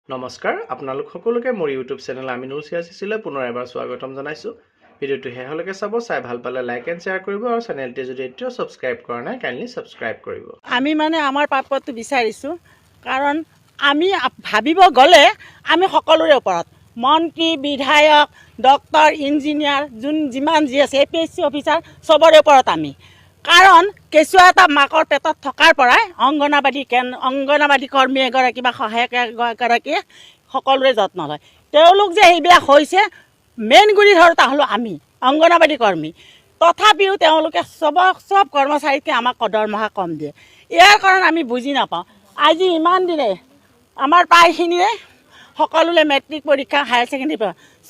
নমস্কাৰ আপোনালোক সকলোকে মোৰ ইউটিউব চেনেল আমিনুল চিয়াচিলে পুনৰ এবাৰ স্বাগতম জনাইছোঁ। ভিডিঅ'টো শেষলৈকে চাব, চাই ভাল পালে লাইক এণ্ড শ্বেয়াৰ কৰিব আৰু চেনেলটি যদি এতিয়াও ছাবস্ক্ৰাইব কৰা নাই কাইণ্ডলি ছাবস্ক্ৰাইব কৰিব। আমি মানে আমাৰ প্ৰাপ্যটো বিচাৰিছোঁ, কাৰণ আমি ভাবিব গ'লে আমি সকলোৰে ওপৰত মন্ত্ৰী, বিধায়ক, ডক্তৰ, ইঞ্জিনিয়াৰ, যিমান যি আছে APSC অফিচাৰ চবৰে ওপৰত আমি। কাৰণ কেঁচুৱা এটা মাকৰ পেটত থকাৰ পৰাই অংগনাবাদী কৰ্মী এগৰাকী বা সহায়ক এগৰাকীয়ে সকলোৰে যত্ন লয়। তেওঁলোক যে সেইবিলাক হৈছে মেইন গুৰি ধৰোঁতা হ'লোঁ আমি অংগনাবাদী কৰ্মী। তথাপিও তেওঁলোকে চব কৰ্মচাৰীতকৈ আমাক দৰমহা কম দিয়ে। ইয়াৰ কাৰণ আমি বুজি নাপাওঁ। আজি ইমান দিনে আমাৰ প্ৰায়খিনিৰে সকলোৰে মেট্ৰিক পৰীক্ষা, হায়াৰ ছেকেণ্ডেৰী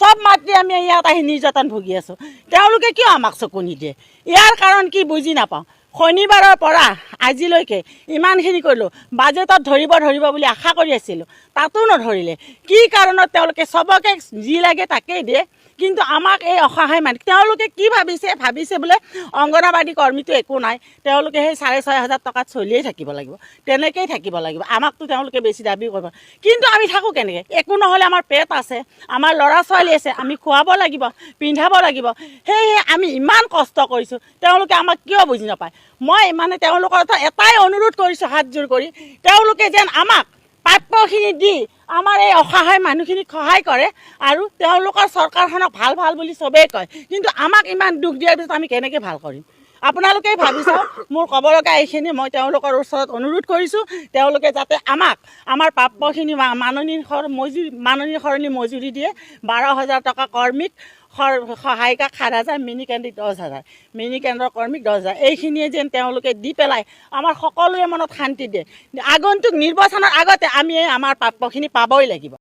চব মাতৃ আমি ইয়াত আহি নিৰ্যাতন ভুগি আছোঁ। তেওঁলোকে কিয় আমাক চকু নিদিয়ে? ইয়াৰ কাৰণ কি বুজি নাপাওঁ। শনিবাৰৰ পৰা আজিলৈকে ইমানখিনি কৰিলোঁ, বাজেটত ধৰিব বুলি আশা কৰি আছিলোঁ, তাতো নধৰিলে। কি কাৰণত তেওঁলোকে চবকে যি লাগে তাকেই দিয়ে, কিন্তু আমাক এই অসহায় মানুহ তেওঁলোকে কি ভাবিছে বোলে অংগনাবাদী কৰ্মীটো একো নাই, তেওঁলোকে সেই 6,500 টকাত চলিয়েই থাকিব লাগিব, তেনেকৈয়ে থাকিব লাগিব। আমাকতো তেওঁলোকে বেছি দাবী কৰিব, কিন্তু আমি থাকোঁ কেনেকৈ? একো নহ'লে আমাৰ পেট আছে, আমাৰ ল'ৰা ছোৱালী আছে, আমি খুৱাব লাগিব, পিন্ধাব লাগিব। সেয়েহে আমি ইমান কষ্ট কৰিছোঁ, তেওঁলোকে আমাক কিয় বুজি নাপায়? মই মানে তেওঁলোকৰ এটাই অনুৰোধ কৰিছোঁ হাতযোৰ কৰি, তেওঁলোকে যেন আমাক প্ৰাপ্যখিনি দি আমাৰ এই অসহায় মানুহখিনিক সহায় কৰে। আৰু তেওঁলোকৰ চৰকাৰখনক ভাল বুলি চবেই কয়, কিন্তু আমাক ইমান দুখ দিয়াৰ পিছত আমি কেনেকৈ ভাল কৰিম? আপোনালোকেই ভাবি চাওক। মোৰ ক'ব লগা এইখিনি। মই তেওঁলোকৰ ওচৰত অনুৰোধ কৰিছোঁ, তেওঁলোকে যাতে আমাক আমাৰ প্ৰাপ্যখিনি মাননি সলনি মজুৰি দিয়ে। 12,000 টকা কৰ্মীক, সহায়িকা 7,000, মিনি কেন্দ্ৰিক 10,000, মিনি কেন্দ্ৰৰ কৰ্মীক 10,000, এইখিনিয়ে যেন তেওঁলোকে দি পেলাই আমাৰ সকলোৰে মনত শান্তি দিয়ে। আগন্তুক নিৰ্বাচনৰ আগতে আমি আমাৰ প্ৰাপ্যখিনি পাবই লাগিব।